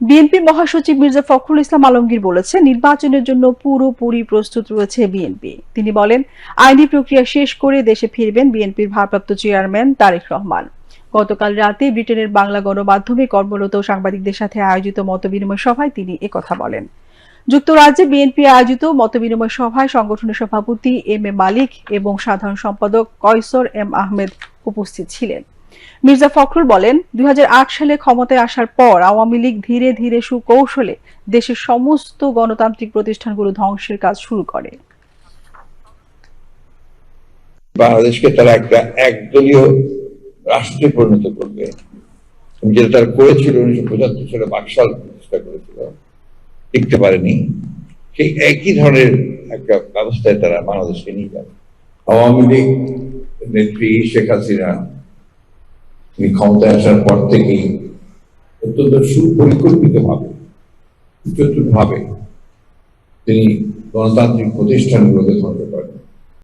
BNP মহাসচিব মির্জা ফখরুল ইসলাম আলমগীর বলেছেন, নির্বাচনের জন্য পুরোপুরি প্রস্তুত রয়েছে বিএনপি। তিনি বলেন, আইনি প্রক্রিয়া শেষ করে দেশে ফিরবেন বিএনপির ভারপ্রাপ্ত চেয়ারম্যান তারেক রহমান। গতকাল রাতে ব্রিটেনের বাংলা গণমাধ্যমে কর্মরত সাংবাদিকদের সাথে আয়োজিত মতবিনিময় সভায় তিনি একথা বলেন। যুক্তরাজ্যে বিএনপি আয়োজিত মতবিনিময় সভায় সংগঠনের সভাপতি এম এ মালিক এবং সাধারণ সম্পাদক কয়সর এম আহমেদ উপস্থিত ছিলেন। মির্জা ফখরুল বলেন, ২০০৮ সালে ক্ষমতায় আসার পর আওয়ামী লীগ ধীরে ধীরে সুকৌশলে দেশের সমস্ত গণতান্ত্রিক প্রতিষ্ঠানগুলো ধ্বংসের কাজ শুরু করে। বাংলাদেশকে তারা একটা একদলীয় রাষ্ট্রে পরিণত করবে, যেটা তারা করেছিল ১৯৭৫ সালে বাকশাল প্রতিষ্ঠা করেছিল, টিকতে পারেনি। সেই একই ধরনের একটা ব্যবস্থায় তারা বাংলাদেশকে নিয়ে যাবে। আওয়ামী লীগ নেত্রী শেখ হাসিনা তিনি ক্ষমতায় আসার পর থেকেই অত্যন্ত সুপরিকল্পিতভাবে চতুর্ভাবে তিনি গণতান্ত্রিক প্রতিষ্ঠানগুলোকে ধ্বংস